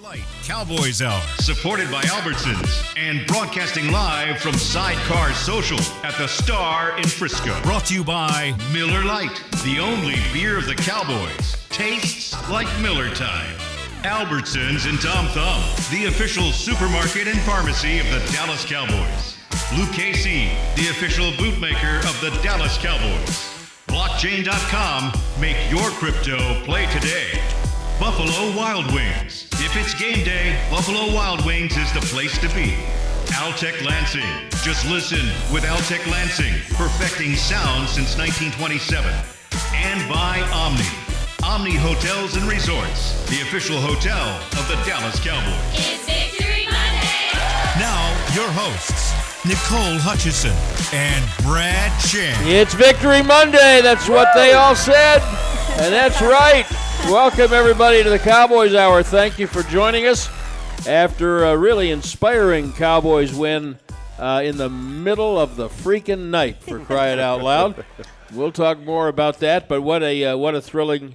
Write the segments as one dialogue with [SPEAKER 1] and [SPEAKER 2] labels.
[SPEAKER 1] Light Cowboys Hour.
[SPEAKER 2] Supported by Albertsons and broadcasting live from Sidecar Social at the Star in Frisco.
[SPEAKER 1] Brought to you by
[SPEAKER 2] Miller Lite, the only beer of the Cowboys. Tastes like Miller time. Albertsons and Tom Thumb, the official supermarket and pharmacy of the Dallas Cowboys. Lucchese, the official bootmaker of the Dallas Cowboys. Blockchain.com, make your crypto play today. Buffalo Wild Wings. If it's game day, Buffalo Wild Wings is the place to be. Altec Lansing. Just listen with Altec Lansing, perfecting sound since 1927. And by Omni. Omni Hotels and Resorts, the official hotel of the Dallas Cowboys.
[SPEAKER 3] It's Victory Monday!
[SPEAKER 1] now your hosts, Nicole Hutchison and Brad Sham.
[SPEAKER 4] It's Victory Monday. That's what they all said. And that's right. Welcome, everybody, to the Cowboys Hour. Thank you for joining us after a really inspiring Cowboys win in the middle of the freaking night, for crying out loud. We'll talk more about that, but what a thrilling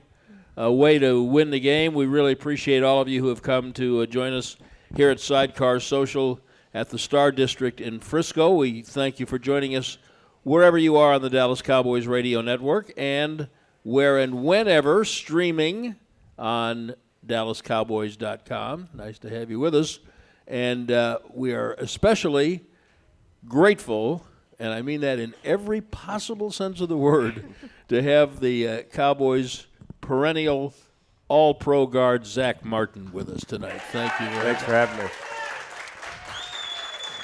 [SPEAKER 4] way to win the game. We really appreciate all of you who have come to join us here at Sidecar Social at the Star District in Frisco. We thank you for joining us wherever you are on the Dallas Cowboys Radio Network and where and whenever streaming on DallasCowboys.com. Nice to have you with us. And we are especially grateful, and I mean that in every possible sense of the word, to have the Cowboys' perennial all-pro guard, Zack Martin, with us tonight. Thank you.
[SPEAKER 5] Thanks for having me.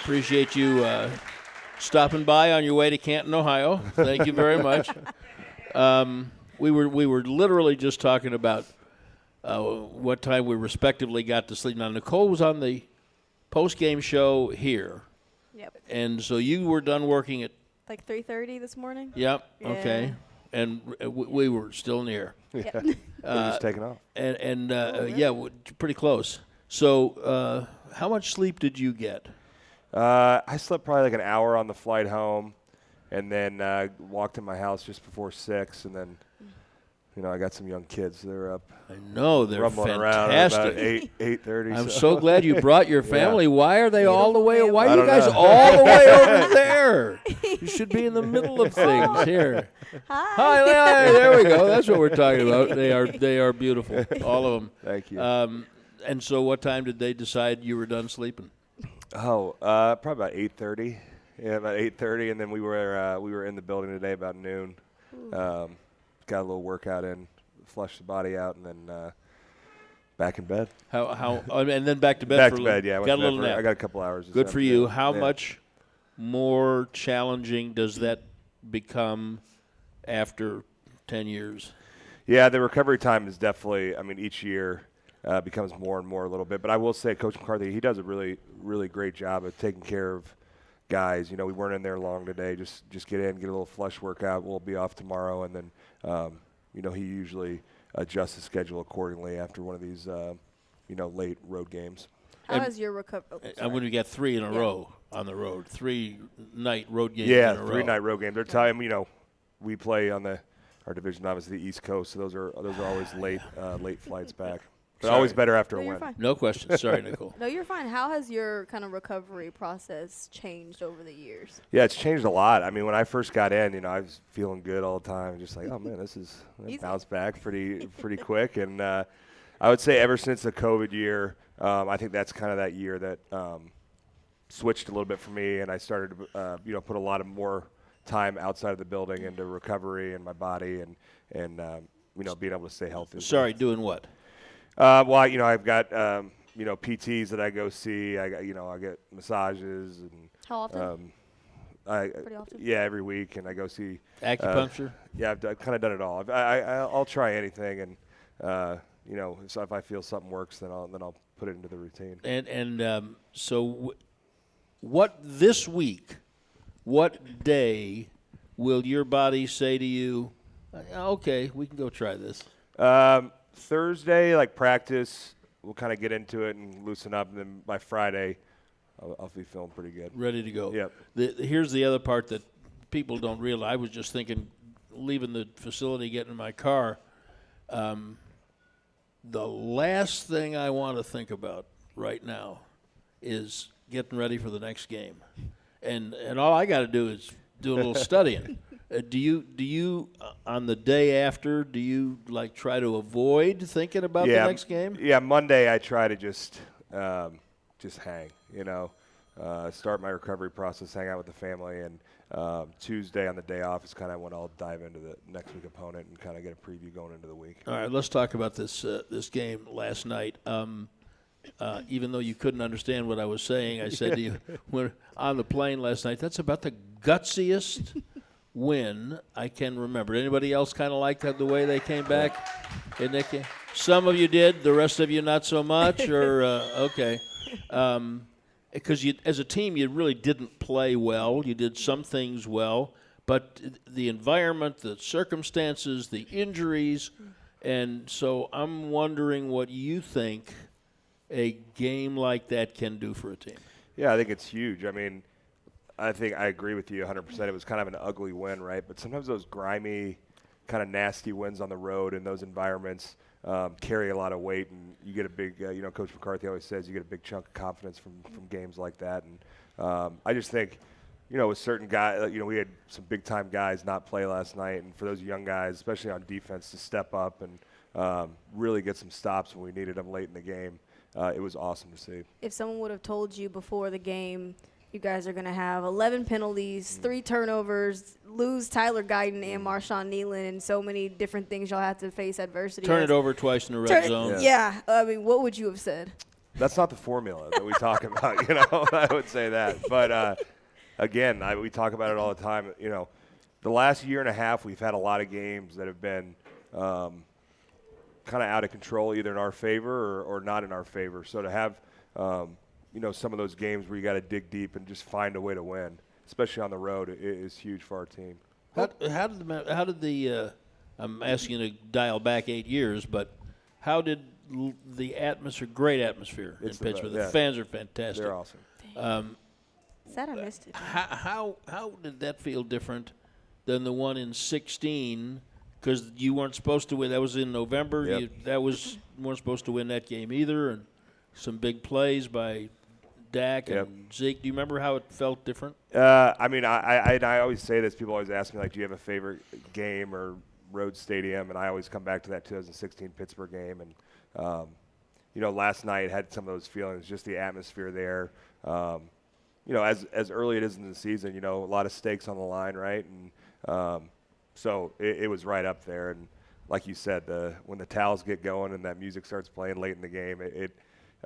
[SPEAKER 4] Appreciate you stopping by on your way to Canton, Ohio. Thank you very much. We were literally just talking about what time we respectively got to sleep. Now, Nicole was on the post-game show here.
[SPEAKER 6] Yep.
[SPEAKER 4] And so you were done working at?
[SPEAKER 6] Like 3:30 this morning?
[SPEAKER 4] Yep,
[SPEAKER 6] Yeah.
[SPEAKER 4] okay. And we were still near.
[SPEAKER 6] Yep.
[SPEAKER 5] Just taking off.
[SPEAKER 4] Pretty close. So how much sleep did you get?
[SPEAKER 5] I slept probably like an hour on the flight home, and then walked in my house just before 6, and then, I got some young kids. They're up.
[SPEAKER 4] I know, they're
[SPEAKER 5] rumbling
[SPEAKER 4] fantastic.
[SPEAKER 5] around about 8:30.
[SPEAKER 4] I'm so glad you brought your family.
[SPEAKER 5] Yeah.
[SPEAKER 4] Why are they all the way? Why
[SPEAKER 5] I
[SPEAKER 4] are you
[SPEAKER 5] don't
[SPEAKER 4] guys
[SPEAKER 5] know.
[SPEAKER 4] all the way over there? You should be in the middle of things here. Hi, there we go. That's what we're talking about. They are beautiful, all of them.
[SPEAKER 5] Thank you.
[SPEAKER 4] And so, what time did they decide you were done sleeping?
[SPEAKER 5] Probably about 8:30. Yeah, about 8:30, and then we were in the building today about noon. Got a little workout in, flushed the body out, and then back in bed.
[SPEAKER 4] And then back to bed.
[SPEAKER 5] Back to bed, yeah.
[SPEAKER 4] Got a little nap.
[SPEAKER 5] I got a couple hours.
[SPEAKER 4] Good for you.
[SPEAKER 5] Yeah.
[SPEAKER 4] How much more challenging does that become after 10 years?
[SPEAKER 5] Yeah, the recovery time is definitely, each year becomes more and more a little bit. But I will say Coach McCarthy, he does a really, really great job of taking care of guys. We weren't in there long today. Just get in, get a little flush workout. We'll be off tomorrow. And then, he usually adjusts the schedule accordingly after one of these, late road games.
[SPEAKER 6] How has your recovery?
[SPEAKER 4] And when we got 3 in a row on the road, 3-night road games
[SPEAKER 5] Yeah,
[SPEAKER 4] in a row.
[SPEAKER 5] 3-night road games. They're time, we play on our division, obviously the East Coast, so those are always late flights back. But always better after a
[SPEAKER 6] you're
[SPEAKER 5] win.
[SPEAKER 6] fine.
[SPEAKER 4] No question. Sorry, Nicole.
[SPEAKER 6] No, you're fine. How has your kind of recovery process changed over the years?
[SPEAKER 5] Yeah, it's changed a lot. When I first got in, I was feeling good all the time, just like, oh man, this is bounced back pretty quick. And I would say ever since the COVID year, I think that's kind of that year that switched a little bit for me, and I started to put a lot of more time outside of the building into recovery and my body and being able to stay healthy.
[SPEAKER 4] Sorry, doing what?
[SPEAKER 5] Well, I've got PTs that I go see. I get massages and
[SPEAKER 6] How often? Pretty often?
[SPEAKER 5] Yeah, every week, and I go see
[SPEAKER 4] Acupuncture?
[SPEAKER 5] Yeah, I've kind of done it all. I'll try anything, and so if I feel something works, then I'll put it into the routine.
[SPEAKER 4] And so what this week, what day will your body say to you, okay, we can go try this?
[SPEAKER 5] Thursday, like practice, we'll kind of get into it and loosen up, and then by Friday, I'll be feeling pretty good.
[SPEAKER 4] Ready to go.
[SPEAKER 5] Yep.
[SPEAKER 4] Here's the other part that people don't realize. I was just thinking, leaving the facility, getting in my car, the last thing I want to think about right now is getting ready for the next game, and all I got to do is do a little studying. Do you on the day after? Do you like try to avoid thinking about the next game?
[SPEAKER 5] Yeah, Monday I try to just hang. Start my recovery process, hang out with the family, and Tuesday on the day off is kind of when I'll dive into the next week opponent and kind of get a preview going into the week.
[SPEAKER 4] All right, let's talk about this game last night. Even though you couldn't understand what I was saying, I said to you when on the plane last night, that's about the gutsiest win I can remember. Anybody else kind of like that, the way they came back? Yeah. Some of you did, the rest of you not so much, or okay. Because as a team, you really didn't play well. You did some things well, but the environment, the circumstances, the injuries, and so I'm wondering what you think a game like that can do for a team.
[SPEAKER 5] Yeah, I think it's huge. I mean, I think I agree with you 100%. It was kind of an ugly win, right? But sometimes those grimy, kind of nasty wins on the road in those environments carry a lot of weight, and you get a big, Coach McCarthy always says you get a big chunk of confidence from games like that. And I just think, with certain guys, we had some big-time guys not play last night, and for those young guys, especially on defense, to step up and really get some stops when we needed them late in the game, it was awesome to see. If
[SPEAKER 6] someone would have told you before the game, you guys are going to have 11 penalties, 3 turnovers, lose Tyler Guyton and Marshawn Nealon, and so many different things y'all have to face adversity.
[SPEAKER 4] Turn it over twice in the red zone.
[SPEAKER 6] Yeah. I mean, what would you have said?
[SPEAKER 5] That's not the formula that we talk about, I would say that. But, again, we talk about it all the time. The last year and a half we've had a lot of games that have been kind of out of control, either in our favor or not in our favor. So to have some of those games where you got to dig deep and just find a way to win, especially on the road, is huge for our team.
[SPEAKER 4] How did the I'm asking you to dial back 8 years, but how did the atmosphere, great atmosphere in Pittsburgh? The fans are fantastic.
[SPEAKER 5] They're awesome.
[SPEAKER 6] Sad I missed it.
[SPEAKER 4] How did that feel different than the one in 2016? Because you weren't supposed to win. That was in November.
[SPEAKER 5] Yep.
[SPEAKER 4] You weren't supposed to win that game either, and some big plays by Dak and Zeke. Do you remember how it felt different?
[SPEAKER 5] I always say this. People always ask me, do you have a favorite game or road stadium? And I always come back to that 2016 Pittsburgh game. And, last night had some of those feelings, just the atmosphere there. As early it is in the season, a lot of stakes on the line, right? And so it was right up there. And like you said, when the towels get going and that music starts playing late in the game,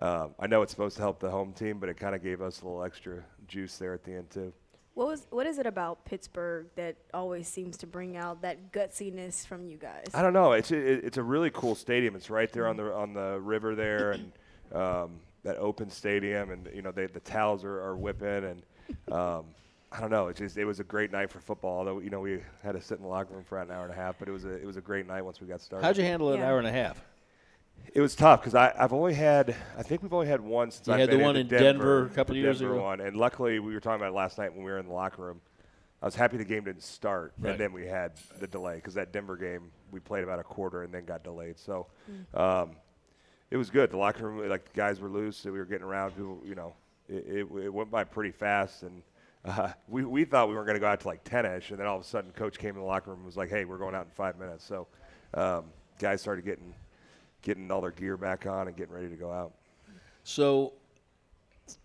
[SPEAKER 5] I know it's supposed to help the home team, but it kind of gave us a little extra juice there at the end too.
[SPEAKER 6] What is it about Pittsburgh that always seems to bring out that gutsiness from you guys?
[SPEAKER 5] I don't know. It's a really cool stadium. It's right there on the river there, and that open stadium, and the towels are whipping, and I don't know. It was a great night for football. Although we had to sit in the locker room for an hour and a half, but it was a great night once we got started.
[SPEAKER 4] How'd you handle an hour and a half?
[SPEAKER 5] It was tough because I think we've only had one since I've been
[SPEAKER 4] had the one in Denver a couple of years ago.
[SPEAKER 5] One, and luckily we were talking about it last night when we were in the locker room. I was happy the game didn't start, and then we had the delay because that Denver game we played about a quarter and then got delayed. So it was good. The locker room, the guys were loose, so we were getting around. People, it went by pretty fast, and we thought we weren't going to go out to 10-ish, and then all of a sudden Coach came in the locker room and was like, "Hey, we're going out in 5 minutes." So guys started getting all their gear back on and getting ready to go out.
[SPEAKER 4] So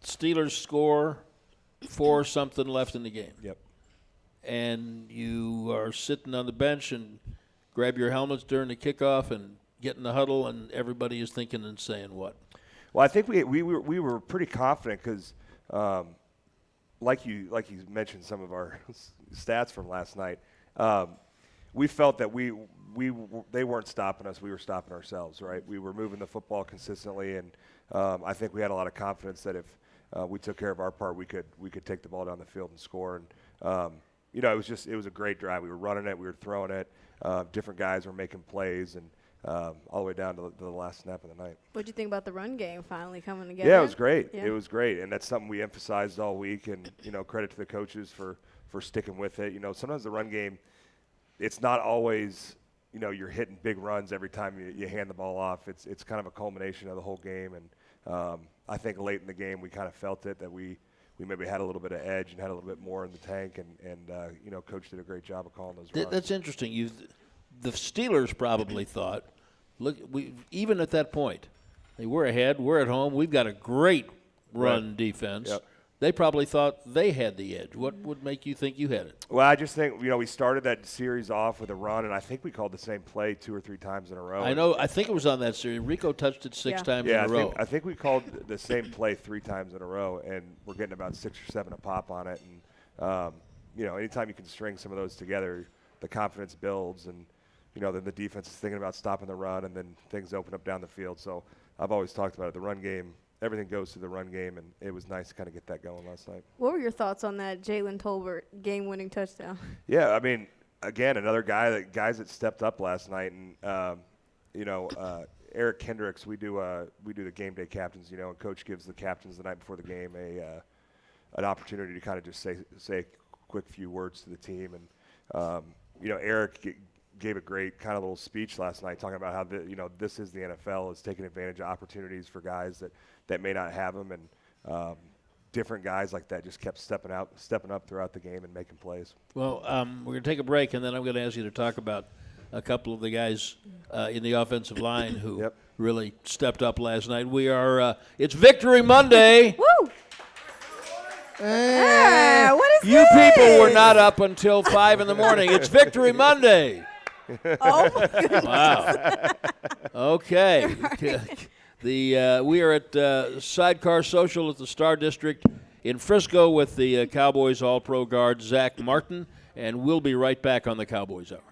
[SPEAKER 4] Steelers score 4-something left in the game.
[SPEAKER 5] Yep.
[SPEAKER 4] And you are sitting on the bench and grab your helmets during the kickoff and get in the huddle, and everybody is thinking and saying what?
[SPEAKER 5] Well, I think we were pretty confident because, like you mentioned some of our stats from last night, we felt that they weren't stopping us. We were stopping ourselves, right? We were moving the football consistently, and I think we had a lot of confidence that if we took care of our part, we could take the ball down the field and score. And it was a great drive. We were running it, we were throwing it. Different guys were making plays, and all the way down to the last snap of the night.
[SPEAKER 6] What did you think about the run game finally coming together?
[SPEAKER 5] Yeah, it was great.
[SPEAKER 6] Yeah.
[SPEAKER 5] It was great, and that's something we emphasized all week. And credit to the coaches for sticking with it. Sometimes the run game, it's not always you're hitting big runs every time you hand the ball off. It's kind of a culmination of the whole game, and I think late in the game we kind of felt it that we maybe had a little bit of edge and had a little bit more in the tank, and Coach did a great job of calling those runs.
[SPEAKER 4] That's interesting. The Steelers probably thought, look, even at that point, we're ahead, we're at home, we've got a great run defense.
[SPEAKER 5] Yep.
[SPEAKER 4] They probably thought they had the edge. What would make you think you had it?
[SPEAKER 5] Well, I just think, we started that series off with a run, and I think we called the same play 2 or 3 times in a row.
[SPEAKER 4] I know. I think it was on that series. Rico touched it 6 times in a row.
[SPEAKER 5] I think we called the same play 3 times in a row, and we're getting about 6 or 7 a pop on it. And, anytime you can string some of those together, the confidence builds, and, then the defense is thinking about stopping the run, and then things open up down the field. So I've always talked about it. The run game, everything goes through the run game, and it was nice to kind of get that going last night.
[SPEAKER 6] What were your thoughts on that Jalen Tolbert game-winning touchdown?
[SPEAKER 5] Yeah, I mean, again, another guys that stepped up last night, and Eric Kendricks, we do the game day captains, and Coach gives the captains the night before the game an opportunity to kind of just say a quick few words to the team, and Eric gave a great kind of little speech last night talking about how this is the NFL, is taking advantage of opportunities for guys that may not have them, and different guys like that just kept stepping up throughout the game and making plays.
[SPEAKER 4] Well, we're going to take a break, and then I'm going to ask you to talk about a couple of the guys in the offensive line who really stepped up last night. We are it's Victory Monday.
[SPEAKER 6] Woo! What is
[SPEAKER 4] You
[SPEAKER 6] this?
[SPEAKER 4] people were not up until 5 in the morning. It's Victory Monday.
[SPEAKER 6] Oh, my goodness.
[SPEAKER 4] Wow. Okay. We are at Sidecar Social at the Star District in Frisco with the Cowboys All-Pro guard Zack Martin, and we'll be right back on the Cowboys Hour.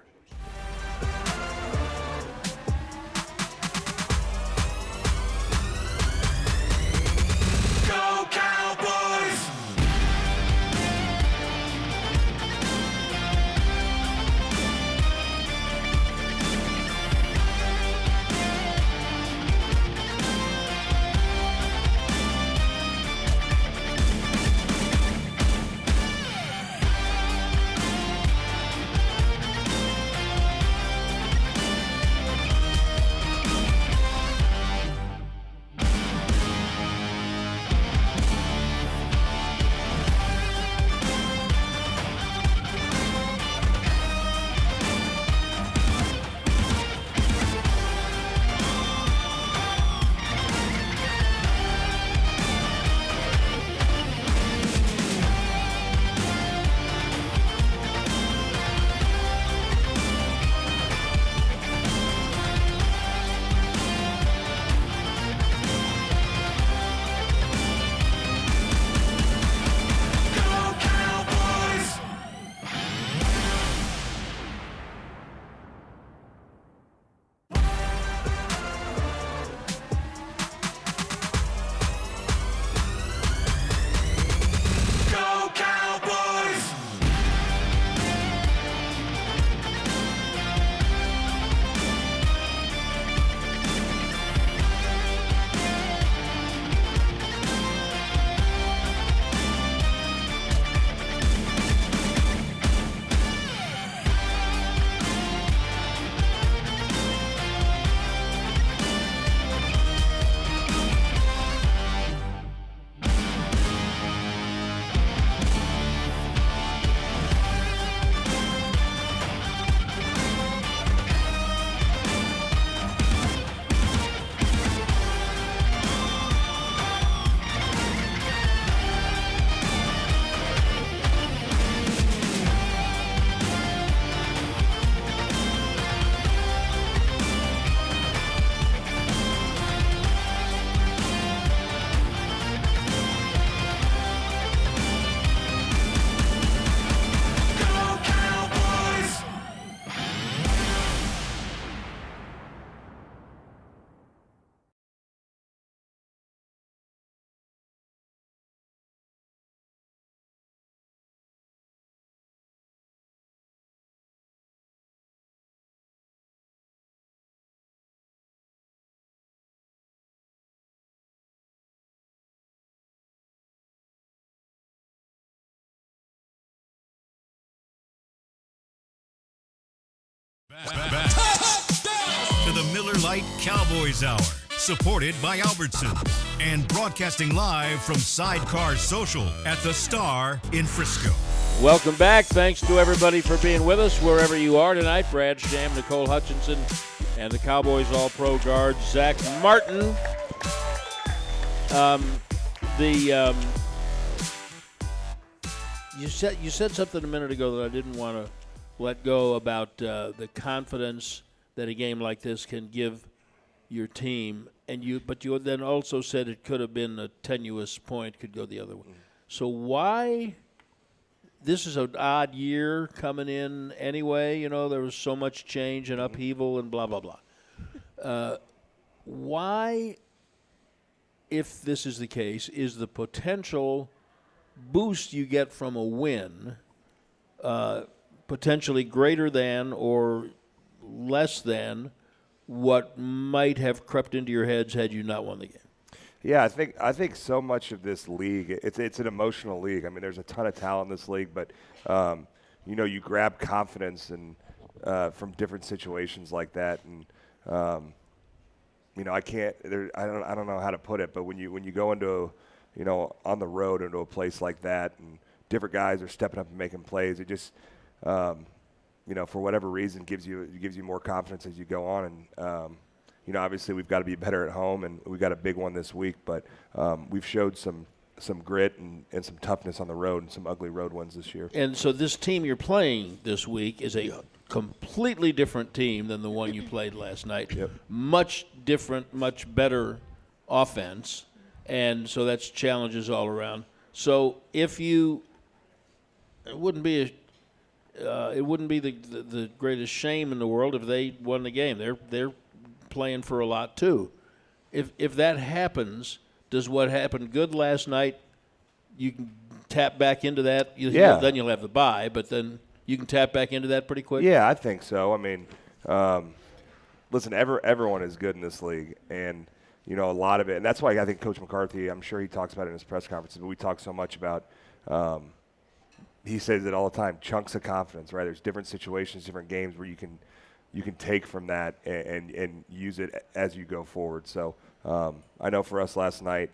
[SPEAKER 1] Back Light Cowboys Hour, supported by Albertsons and broadcasting live from Sidecar Social at the Star in Frisco.
[SPEAKER 4] Welcome back. Thanks to everybody for being with us wherever you are tonight. Brad Sham, Nicole Hutchison, and the Cowboys All-Pro guard, Zack Martin. You said something a minute ago that I didn't want to let go about the confidence that a game like this can give your team, but you then also said it could have been a tenuous point, could go the other way. So why? This is an odd year coming in anyway. You know, there was so much change and upheaval and blah, blah, blah. Why, if this is the case, is the potential boost you get from a win potentially greater than or less than what might have crept into your heads had you not won the game?
[SPEAKER 5] Yeah, I think so much of this league, it's an emotional league. I mean, there's a ton of talent in this league, but you grab confidence and from different situations like that, and I don't know how to put it, but when you go into on the road into a place like that, and different guys are stepping up and making plays, it just for whatever reason gives you more confidence as you go on. And obviously we've got to be better at home, and we've got a big one this week, but we've showed some grit and some toughness on the road and some ugly road ones this year.
[SPEAKER 4] And so this team you're playing this week is a completely different team than the one you played last night.
[SPEAKER 5] Yep.
[SPEAKER 4] Much different, much better offense, and so that's challenges all around. So if it wouldn't be the greatest shame in the world if they won the game. They're playing for a lot too. If that happens, does what happened good last night, you can tap back into that? Then you'll have the bye, but then you can tap back into that pretty quick?
[SPEAKER 5] Yeah, I think so. I mean, listen, everyone is good in this league, and a lot of it, and that's why I think Coach McCarthy, I'm sure he talks about it in his press conferences, but we talk so much about he says it all the time, chunks of confidence, right? There's different situations, different games where you can take from that and use it as you go forward. So I know for us last night,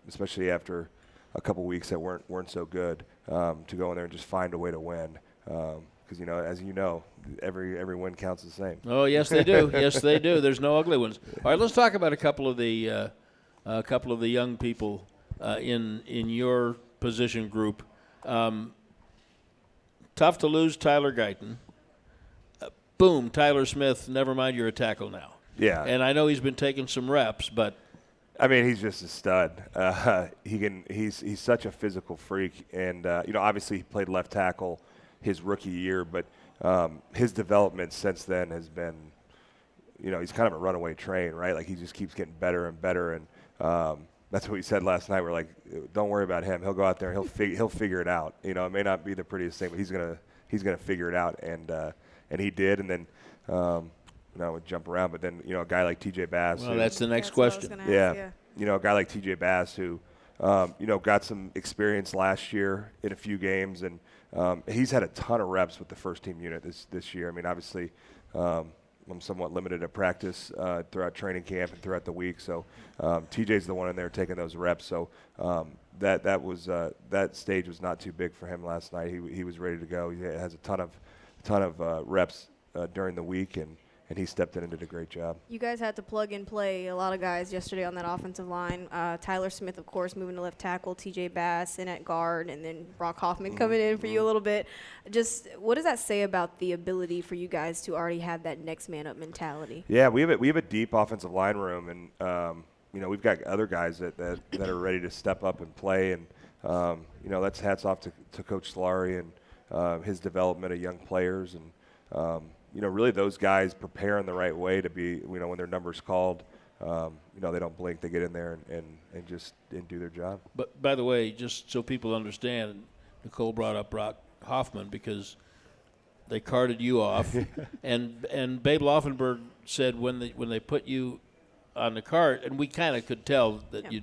[SPEAKER 5] especially after a couple weeks that weren't so good, to go in there and just find a way to win. Because as you know, every win counts the same.
[SPEAKER 4] Oh yes, they do. Yes, they do. There's no ugly ones. All right, let's talk about a couple of the young people in your position group. Tough to lose Tyler Guyton. Boom, Tyler Smith, never mind, you're a tackle now.
[SPEAKER 5] Yeah.
[SPEAKER 4] And I know he's been taking some reps, but
[SPEAKER 5] I mean, he's just a stud. He's such a physical freak, and obviously he played left tackle his rookie year, but his development since then has been, he's kind of a runaway train, right? Like he just keeps getting better and better, and that's what we said last night. We're like, don't worry about him. He'll go out there and he'll figure it out. It may not be the prettiest thing, but he's gonna figure it out, and he did. And then would jump around, but then a guy like TJ Bass.
[SPEAKER 4] Well, that's the next question.
[SPEAKER 5] Yeah. A guy like TJ Bass who got some experience last year in a few games, and he's had a ton of reps with the first team unit this year. I mean, obviously, I'm somewhat limited at practice throughout training camp and throughout the week. So TJ's the one in there taking those reps. So that stage was not too big for him last night. He was ready to go. He has a ton of reps during the week, and he stepped in and did a great job.
[SPEAKER 6] You guys had to plug and play a lot of guys yesterday on that offensive line. Tyler Smith, of course, moving to left tackle, TJ Bass in at guard, and then Brock Hoffman coming in for you a little bit. Just what does that say about the ability for you guys to already have that next man up mentality?
[SPEAKER 5] Yeah, we have a deep offensive line room, and we've got other guys that are ready to step up and play, and that's hats off to Coach Solari and his development of young players, and really those guys prepare in the right way to be, when their number's called, they don't blink, they get in there and just do their job.
[SPEAKER 4] But by the way, just so people understand, Nicole brought up Brock Hoffman because they carted you off, and Babe Laufenberg said when they put you on the cart, and we kind of could tell that you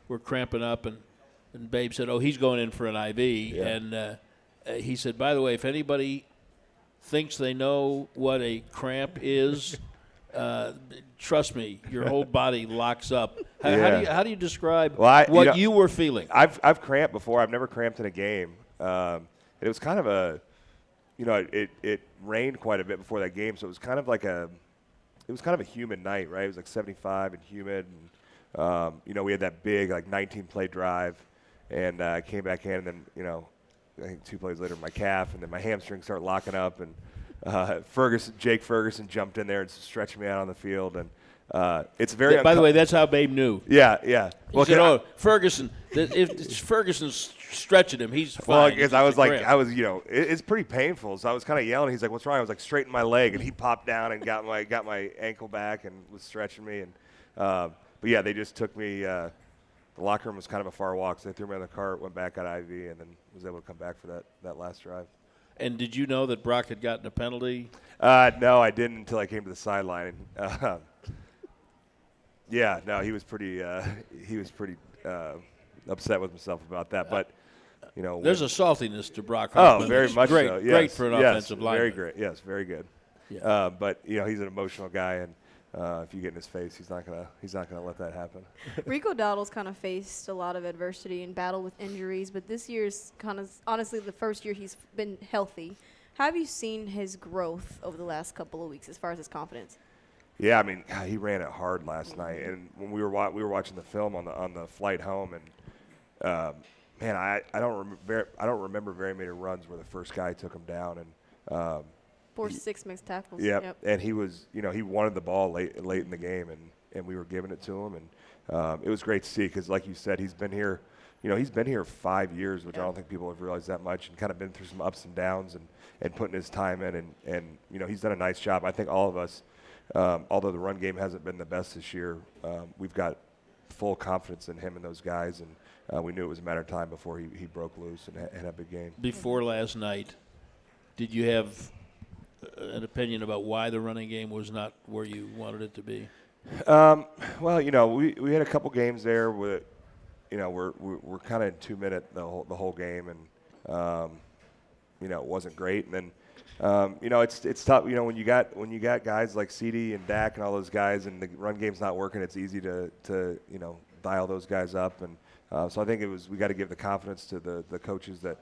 [SPEAKER 4] were cramping up, and Babe said, oh, he's going in for an IV, and he said, by the way, if anybody thinks they know what a cramp is, trust me, your whole body locks up.
[SPEAKER 5] Yeah.
[SPEAKER 4] How do you describe
[SPEAKER 5] Well,
[SPEAKER 4] you were feeling?
[SPEAKER 5] I've cramped before. I've never cramped in a game. It was kind of it rained quite a bit before that game, so it was kind of a humid night, right? It was like 75 and humid, and we had that big 19-play drive, and I came back in, and then I think 2 plays later my calf, and then my hamstring started locking up, and Jake Ferguson jumped in there and stretched me out on the field, and it's very.
[SPEAKER 4] By the way, that's how Babe knew.
[SPEAKER 5] Yeah.
[SPEAKER 4] Well, he said, Ferguson. If Ferguson's stretching him, he's fine.
[SPEAKER 5] Well, because I was it's pretty painful. So I was kind of yelling. He's like, "What's wrong?" I was like, "Straighten my leg," and he popped down and got my ankle back and was stretching me. And but yeah, they just took me. The locker room was kind of a far walk, so they threw me on the cart, went back, got IV, and then was able to come back for that last drive.
[SPEAKER 4] And did you know that Brock had gotten a penalty?
[SPEAKER 5] No, I didn't until I came to the sideline. Yeah, no, he was pretty upset with himself about that. But
[SPEAKER 4] there's a saltiness to Brock.
[SPEAKER 5] Oh, very much
[SPEAKER 4] great,
[SPEAKER 5] so. Yes.
[SPEAKER 4] Great for an offensive lineman.
[SPEAKER 5] Very great. Yes, very good.
[SPEAKER 4] Yeah.
[SPEAKER 5] But he's an emotional guy, and if you get in his face, he's not gonna let that happen.
[SPEAKER 6] Rico Dowdle's kind of faced a lot of adversity and battled with injuries, but this year's kind of honestly the first year he's been healthy. Have you seen his growth over the last couple of weeks as far as his confidence?
[SPEAKER 5] Yeah, I mean, he ran it hard last night, and when we were watching the film on the flight home, and man, I don't remember very many runs where the first guy took him down, and
[SPEAKER 6] 4-6 mixed tackles.
[SPEAKER 5] Yep. And he was, he wanted the ball late in the game, and we were giving it to him, and it was great to see because, like you said, he's been here, he's been here 5 years, which I don't think people have realized that much, and kind of been through some ups and downs, and putting his time in, and he's done a nice job. I think all of us, although the run game hasn't been the best this year, we've got full confidence in him and those guys, and we knew it was a matter of time before he broke loose and had a big game.
[SPEAKER 4] Before last night, did you have an opinion about why the running game was not where you wanted it to be?
[SPEAKER 5] Well, we had a couple games there with, we're kind of in 2 minute the whole game, and it wasn't great. And then it's tough. When you got guys like CD and Dak and all those guys, and the run game's not working, it's easy to dial those guys up. And so I think we got to give the confidence to the coaches that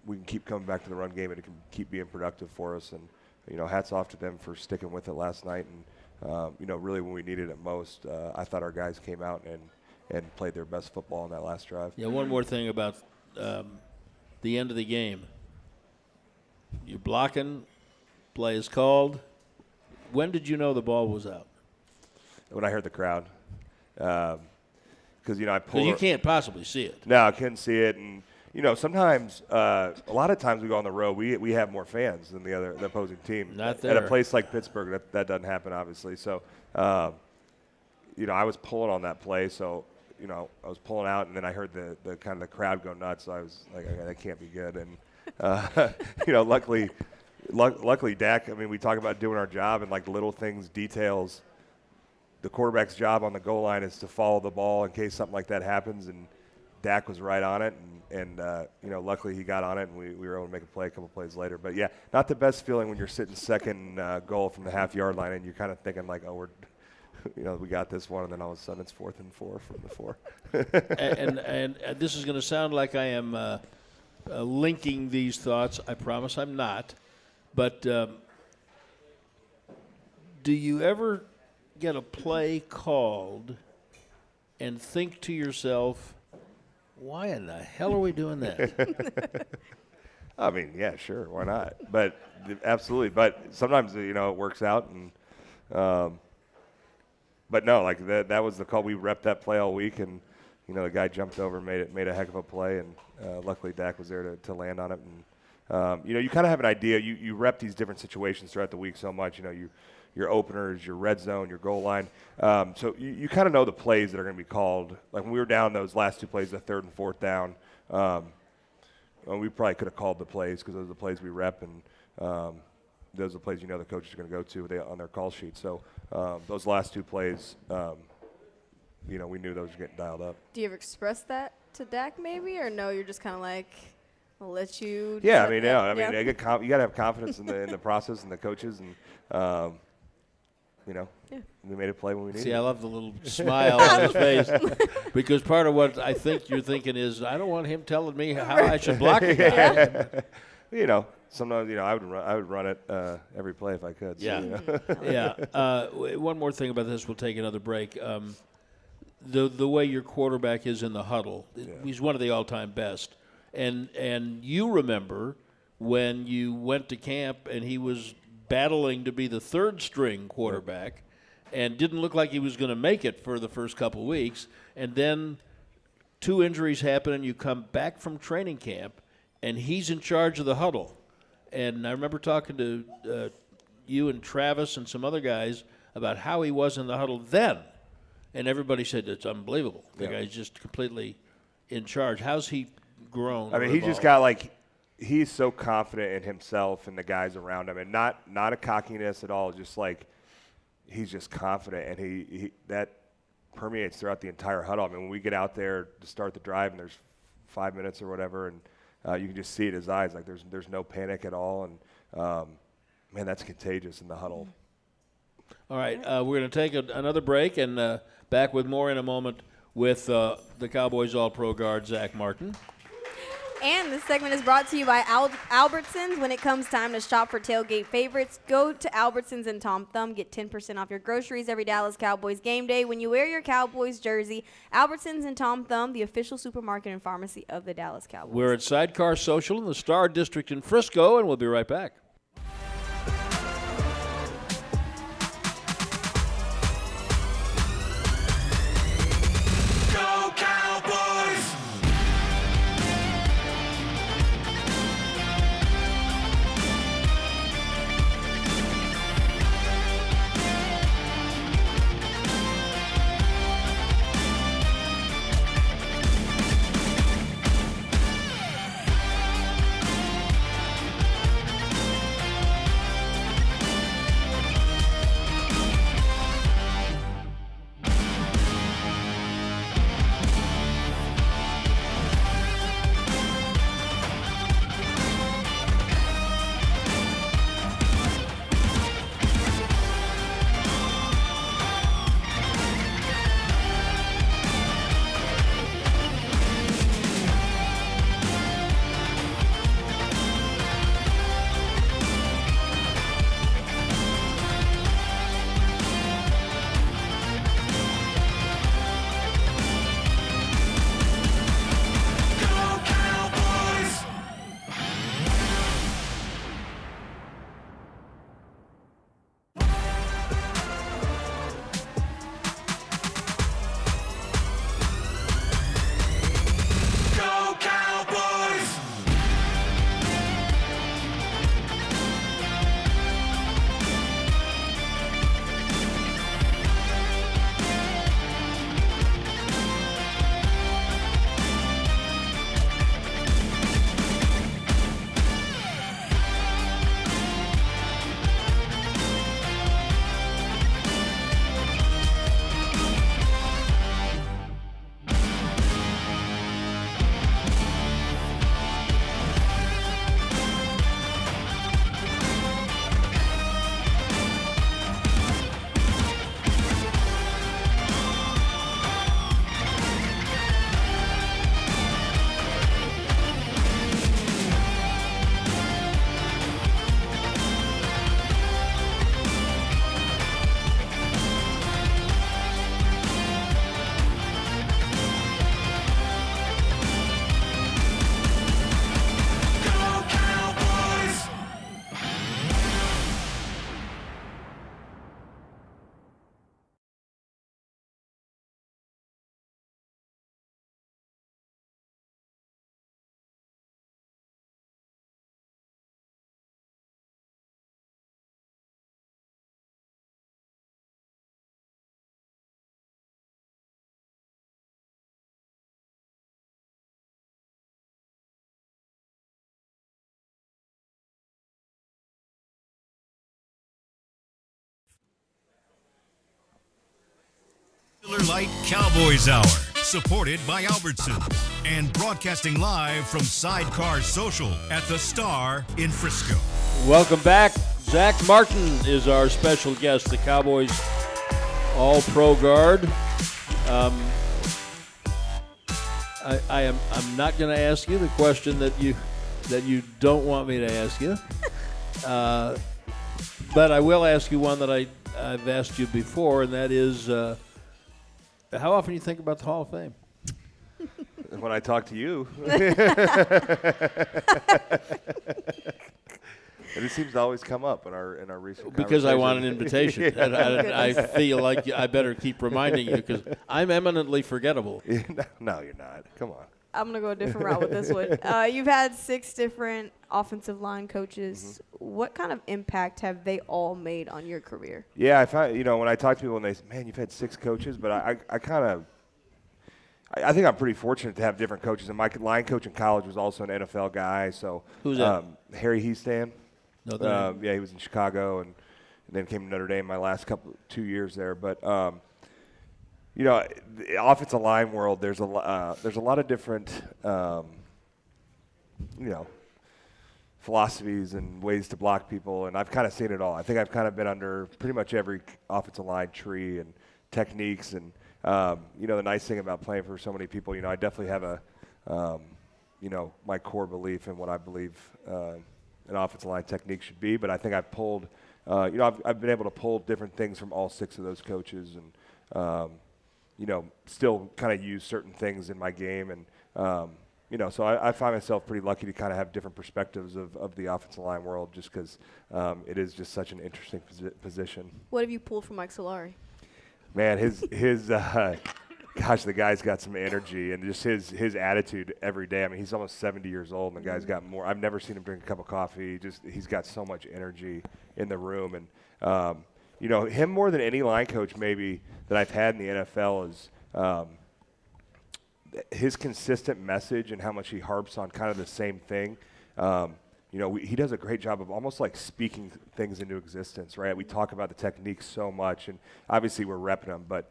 [SPEAKER 5] we can keep coming back to the run game and it can keep being productive for us. And hats off to them for sticking with it last night. And really when we needed it most, I thought our guys came out and played their best football in that last drive.
[SPEAKER 4] Yeah. One more thing about the end of the game. You're blocking, play is called. When did you know the ball was out?
[SPEAKER 5] When I heard the crowd, because I pulled.
[SPEAKER 4] You can't possibly see it.
[SPEAKER 5] No, I couldn't see it, and sometimes, a lot of times we go on the road, we have more fans than the opposing team.
[SPEAKER 4] Not there.
[SPEAKER 5] At a place like Pittsburgh, that doesn't happen, obviously. So, I was pulling on that play, so I was pulling out, and then I heard the kind of the crowd go nuts. So I was like, okay, that can't be good, and luckily Dak. I mean, we talk about doing our job and like little things, details. The quarterback's job on the goal line is to follow the ball in case something like that happens, and Dak was right on it, and luckily he got on it, and we were able to make a play a couple plays later. But yeah, not the best feeling when you're sitting second goal from the half-yard line, and you're kind of thinking like, oh, we got this one, and then all of a sudden it's 4th and 4 from the 4.
[SPEAKER 4] and this is going to sound like I am linking these thoughts. I promise I'm not. But do you ever get a play called and think to yourself, why in the hell are we doing that?
[SPEAKER 5] I mean, yeah, sure, why not? But absolutely. But sometimes it works out, and but no, like that was the call. We repped that play all week, and the guy jumped over and made a heck of a play, and luckily Dak was there to land on it. And you kind of have an idea. You rep these different situations throughout the week so much. Your openers, your red zone, your goal line. So you kind of know the plays that are going to be called. Like when we were down those last 2 plays, the 3rd and 4th down, we probably could have called the plays because those are the plays we rep, and those are the plays the coaches are going to go to on their call sheet. So those last 2 plays, we knew those were getting dialed up.
[SPEAKER 6] Do you ever express that to Dak maybe, or no, you're just kind of like, I'll let you.
[SPEAKER 5] Yeah, I mean, you got to have confidence in the process and the coaches, and we made a play when we needed.
[SPEAKER 4] See, I love the little smile on his face because part of what I think you're thinking is I don't want him telling me how I should block a guy.
[SPEAKER 5] Sometimes I would run it every play if I could. So,
[SPEAKER 4] One more thing about this. We'll take another break. The way your quarterback is in the huddle, he's one of the all-time best. And you remember when you went to camp and he was battling to be the third-string quarterback and didn't look like he was going to make it for the first couple weeks, and then 2 injuries happen and you come back from training camp and he's in charge of the huddle. And I remember talking to you and Travis and some other guys about how he was in the huddle then, and everybody said it's unbelievable. The guy's just completely in charge. How's he grown?
[SPEAKER 5] I mean, he just got he's so confident in himself and the guys around him, and not a cockiness at all. Just he's just confident, and he that permeates throughout the entire huddle. I mean, when we get out there to start the drive, and there's 5 minutes or whatever, and you can just see it in his eyes. There's no panic at all, and man, that's contagious in the huddle.
[SPEAKER 4] All right, we're going to take another break, and back with more in a moment with the Cowboys All-Pro guard Zack Martin.
[SPEAKER 6] And this segment is brought to you by Albertsons. When it comes time to shop for tailgate favorites, go to Albertsons and Tom Thumb. Get 10% off your groceries every Dallas Cowboys game day when you wear your Cowboys jersey. Albertsons and Tom Thumb, the official supermarket and pharmacy of the Dallas Cowboys.
[SPEAKER 4] We're at Sidecar Social in the Star District in Frisco, and we'll be right back.
[SPEAKER 1] Miller Lite Cowboys Hour, supported by Albertsons and broadcasting live from Sidecar Social at the Star in Frisco.
[SPEAKER 4] Welcome back. Zack Martin is our special guest, the Cowboys All-Pro guard. I'm not going to ask you the question that you don't want me to ask you, but I will ask you one that I've asked you before, and that is, how often do you think about the Hall of Fame?
[SPEAKER 5] When I talk to you. And it seems to always come up in our recent
[SPEAKER 4] because I want an invitation. And I feel like I better keep reminding you because I'm eminently forgettable.
[SPEAKER 5] No, you're not. Come on.
[SPEAKER 6] I'm going to go a different route with this one. You've had 6 different offensive line coaches. What kind of impact have they all made on your career?
[SPEAKER 5] Yeah, I find, when I talk to people and they say, man, you've had 6 coaches, but I think I'm pretty fortunate to have different coaches. And my line coach in college was also an NFL guy. So
[SPEAKER 4] who's that?
[SPEAKER 5] Harry Heastan.
[SPEAKER 4] No,
[SPEAKER 5] yeah, he was in Chicago and then came to Notre Dame my last 2 years there. But the offensive line world, there's a lot of different philosophies and ways to block people, and I've kind of seen it all. I think I've kind of been under pretty much every offensive line tree and techniques. And the nice thing about playing for so many people, I definitely have my core belief in what I believe an offensive line technique should be. But I think I've pulled, I've been able to pull different things from all 6 of those coaches, and still kind of use certain things in my game. And so I find myself pretty lucky to kind of have different perspectives of the offensive line world, just because it is just such an interesting position.
[SPEAKER 6] What have you pulled from Mike Solari?
[SPEAKER 5] Man, his gosh, the guy's got some energy, and just his attitude every day. I mean, he's almost 70 years old, and the guy's got more. I've never seen him drink a cup of coffee. He's got so much energy in the room. And him more than any line coach maybe that I've had in the NFL is his consistent message and how much he harps on kind of the same thing. He does a great job of almost like speaking things into existence, right? We talk about the techniques so much, and obviously we're repping them, but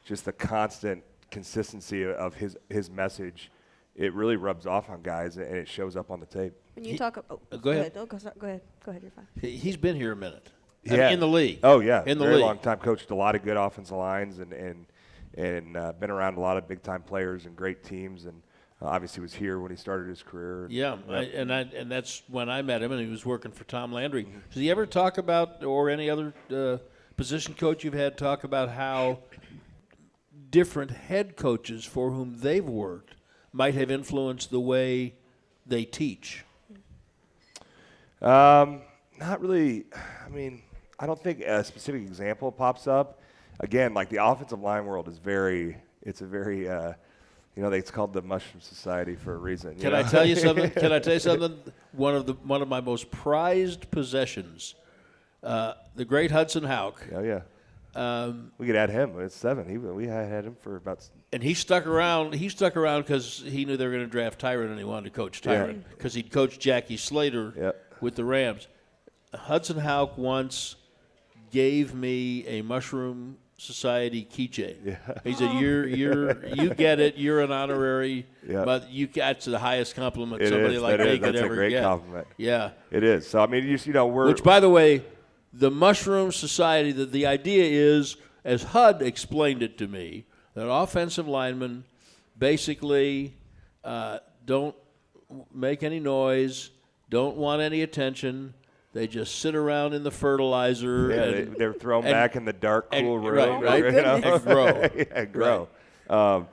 [SPEAKER 5] just the constant consistency of his message, it really rubs off on guys, and it shows up on the tape.
[SPEAKER 6] When you talk,
[SPEAKER 4] go ahead.
[SPEAKER 6] Go ahead. You're fine.
[SPEAKER 4] He's been here a minute.
[SPEAKER 5] Yeah.
[SPEAKER 4] In the league.
[SPEAKER 5] Oh yeah,
[SPEAKER 4] in the
[SPEAKER 5] very
[SPEAKER 4] league.
[SPEAKER 5] long time. Coached a lot of good offensive lines, and been around a lot of big time players and great teams, and obviously was here when he started his career.
[SPEAKER 4] Yeah, and that's when I met him, and he was working for Tom Landry. Does he ever talk about, or any other position coach you've had talk about how different head coaches for whom they've worked might have influenced the way they teach?
[SPEAKER 5] Not really. I mean, I don't think a specific example pops up. Again, like the offensive line world is it's called the Mushroom Society for a reason.
[SPEAKER 4] Can I tell you something? One of my most prized possessions, the great Hudson Houck.
[SPEAKER 5] Oh yeah. We could add him. It's 7. We had him for about.
[SPEAKER 4] And he stuck around. He stuck around because he knew they were going to draft Tyron, and he wanted to coach Tyron because he'd coached Jackie Slater with the Rams. Hudson Houck once gave me a Mushroom Society keychain. Yeah. He said, "You get it. You're an honorary, but that's the highest compliment somebody like me could ever get."
[SPEAKER 5] That's a great compliment.
[SPEAKER 4] Yeah,
[SPEAKER 5] it is. So I mean, we're.
[SPEAKER 4] Which, by the way, the Mushroom Society. The idea is, as HUD explained it to me, that offensive linemen basically don't make any noise, don't want any attention. They just sit around in the fertilizer.
[SPEAKER 5] Yeah, they're thrown back in the dark, cool room.
[SPEAKER 4] Right. And grow.
[SPEAKER 5] Grow. Right.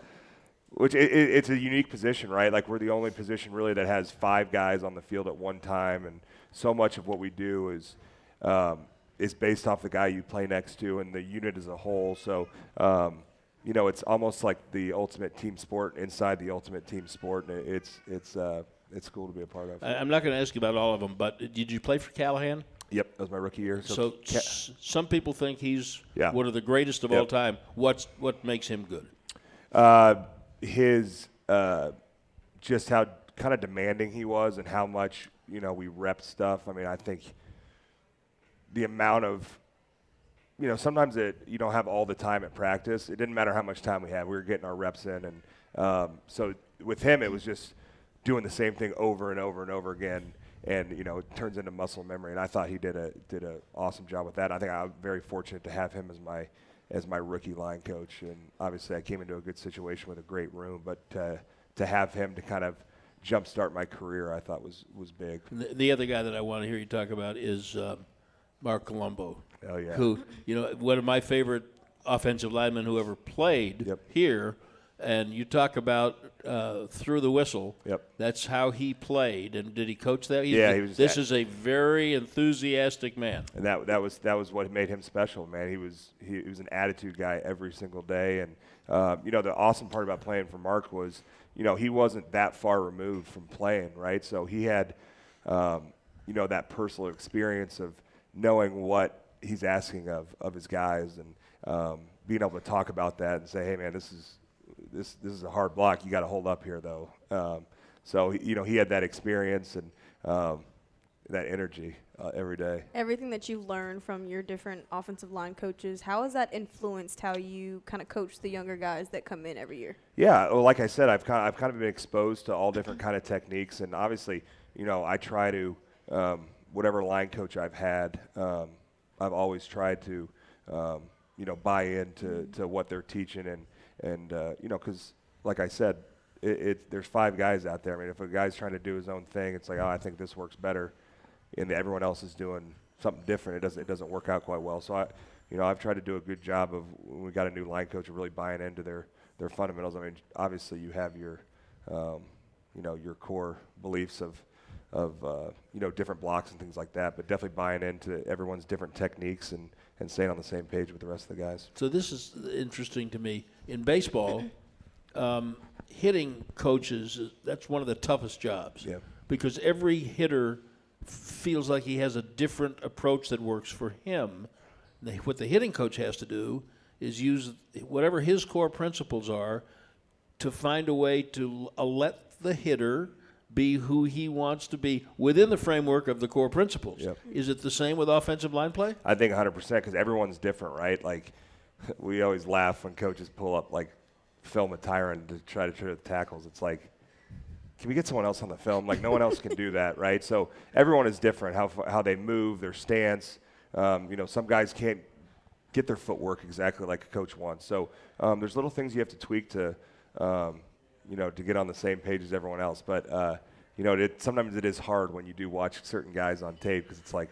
[SPEAKER 5] Which it's a unique position, right? Like we're the only position really that has 5 guys on the field at one time, and so much of what we do is based off the guy you play next to and the unit as a whole. So, it's almost like the ultimate team sport inside the ultimate team sport, and it's cool to be a part of.
[SPEAKER 4] I'm not going to ask you about all of them, but did you play for Callahan?
[SPEAKER 5] Yep, that was my rookie year.
[SPEAKER 4] So some people think he's one of the greatest of all time. What makes him good?
[SPEAKER 5] His just how kind of demanding he was and how much we rep stuff. I mean, I think the amount of sometimes you don't have all the time at practice. It didn't matter how much time we had. We were getting our reps in, and so with him it was just doing the same thing over and over and over again. and it turns into muscle memory. And I thought he did a awesome job with that. I think I'm very fortunate to have him as my rookie line coach. And obviously, I came into a good situation with a great room, but to have him to kind of jumpstart my career, I thought was big.
[SPEAKER 4] The other guy that I want to hear you talk about is Mark Colombo.
[SPEAKER 5] Oh yeah.
[SPEAKER 4] Who, one of my favorite offensive linemen who ever played here. And you talk about through the whistle.
[SPEAKER 5] Yep.
[SPEAKER 4] That's how he played. And did he coach that?
[SPEAKER 5] This
[SPEAKER 4] is a very enthusiastic man.
[SPEAKER 5] And that was what made him special, man. He was an attitude guy every single day. And the awesome part about playing for Mark was, he wasn't that far removed from playing, right? So he had, that personal experience of knowing what he's asking of his guys, and being able to talk about that and say, hey, man, this is a hard block. You got to hold up here, though. So he had that experience and that energy every day.
[SPEAKER 6] Everything that you've learned from your different offensive line coaches, how has that influenced how you kind of coach the younger guys that come in every year?
[SPEAKER 5] Yeah, well, like I said, I've kind of been exposed to all different kind of techniques, and obviously, I try to whatever line coach I've had, I've always tried to buy into what they're teaching, and because like I said, there's 5 guys out there. I mean, if a guy's trying to do his own thing, it's like, oh, I think this works better, and everyone else is doing something different. It doesn't work out quite well. So I've tried to do a good job of, when we got a new line coach, of really buying into their fundamentals. I mean, obviously you have your your core beliefs of different blocks and things like that, but definitely buying into everyone's different techniques and staying on the same page with the rest of the guys.
[SPEAKER 4] So this is interesting to me. In baseball, hitting coaches, that's one of the toughest jobs.
[SPEAKER 5] Yeah.
[SPEAKER 4] Because every hitter feels like he has a different approach that works for him. What the hitting coach has to do is use whatever his core principles are to find a way to let the hitter be who he wants to be within the framework of the core principles.
[SPEAKER 5] Yep.
[SPEAKER 4] Is it the same with offensive line play?
[SPEAKER 5] I think 100%, because everyone's different, right? Like, we always laugh when coaches pull up, like, film a Tyron to try to trip the tackles. It's like, can we get someone else on the film? Like, no one else can do that, right? So everyone is different, how they move, their stance. Some guys can't get their footwork exactly like a coach wants. So there's little things you have to tweak to get on the same page as everyone else. But, sometimes it is hard when you do watch certain guys on tape, because it's like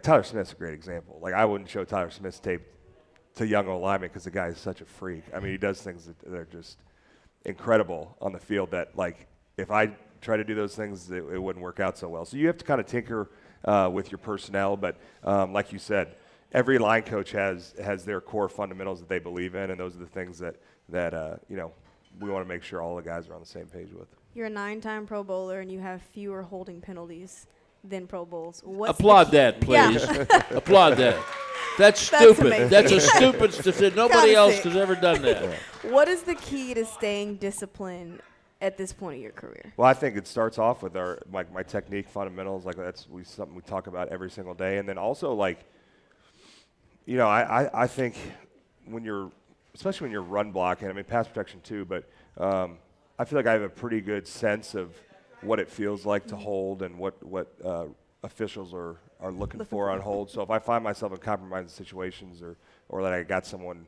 [SPEAKER 5] Tyler Smith's a great example. Like, I wouldn't show Tyler Smith's tape to young lineman because the guy is such a freak. I mean, he does things that are just incredible on the field that, like, if I try to do those things, it wouldn't work out so well. So you have to kind of tinker with your personnel. But like you said, every line coach has their core fundamentals that they believe in, and those are the things that we want to make sure all the guys are on the same page with.
[SPEAKER 6] You're a 9-time Pro Bowler, and you have fewer holding penalties than Pro Bowls.
[SPEAKER 4] Applaud that, please.
[SPEAKER 6] Yeah.
[SPEAKER 4] Applaud that. That's stupid.
[SPEAKER 6] amazing.
[SPEAKER 4] That's a stupid statistic. Nobody
[SPEAKER 6] Gotta
[SPEAKER 4] else
[SPEAKER 6] say.
[SPEAKER 4] has ever done that.
[SPEAKER 6] What is the key to staying disciplined at this point of your career?
[SPEAKER 5] Well, I think it starts off with my technique fundamentals. Like, that's something we talk about every single day. And then also, like, I think especially when you're run blocking, I mean, pass protection too, but I feel like I have a pretty good sense of what it feels like to hold and what officials are looking for on hold. So if I find myself in compromising situations or that I got someone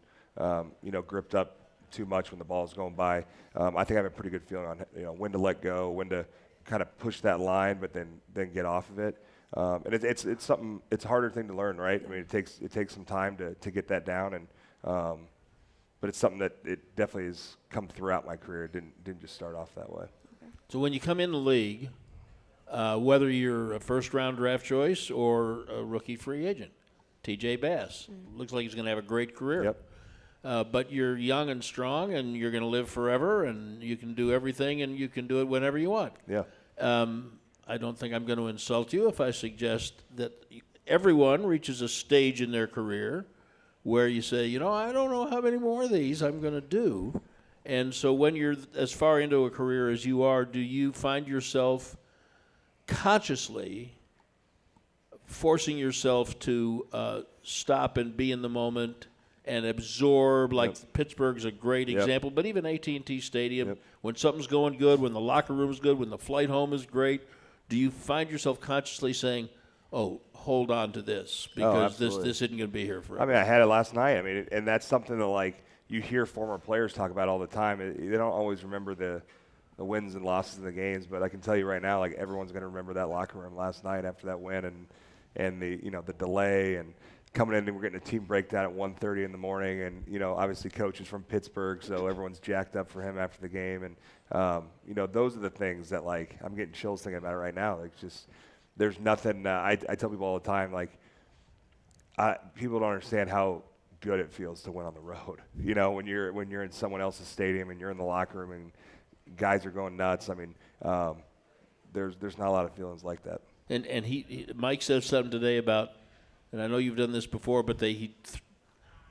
[SPEAKER 5] gripped up too much when the ball is going by, I think I have a pretty good feeling on when to let go, when to kind of push that line, but then get off of it. And it's something, it's a harder thing to learn, right? I mean, it takes some time to get that down, and but it's something that it definitely has come throughout my career. It didn't just start off that way.
[SPEAKER 4] So when you come in the league, whether you're a first-round draft choice or a rookie free agent, TJ Bass looks like he's going to have a great career.
[SPEAKER 5] Yep.
[SPEAKER 4] But you're young and strong, and you're going to live forever, and you can do everything, and you can do it whenever you want.
[SPEAKER 5] Yeah.
[SPEAKER 4] I don't think I'm going to insult you if I suggest that everyone reaches a stage in their career where you say, I don't know how many more of these I'm going to do. And so when you're as far into a career as you are, do you find yourself consciously forcing yourself to stop and be in the moment and absorb, like Pittsburgh's a great example, but even AT&T Stadium, when something's going good, when the locker room's good, when the flight home is great, do you find yourself consciously saying, "Oh, hold on to this because this isn't going to be here forever"?
[SPEAKER 5] I mean, I had it last night. I mean, and that's something that like you hear former players talk about all the time. They don't always remember the wins and losses in the games, but I can tell you right now, like everyone's going to remember that locker room last night after that win and the the delay and coming in and we're getting a team breakdown at 1:30 in the morning and obviously coach is from Pittsburgh, so everyone's jacked up for him after the game and those are the things that like I'm getting chills thinking about it right now. Like just there's nothing. I tell people all the time like people don't understand how good it feels to win on the road. When you're in someone else's stadium and you're in the locker room and guys are going nuts. I mean, there's not a lot of feelings like that.
[SPEAKER 4] And Mike said something today about, and I know you've done this before, but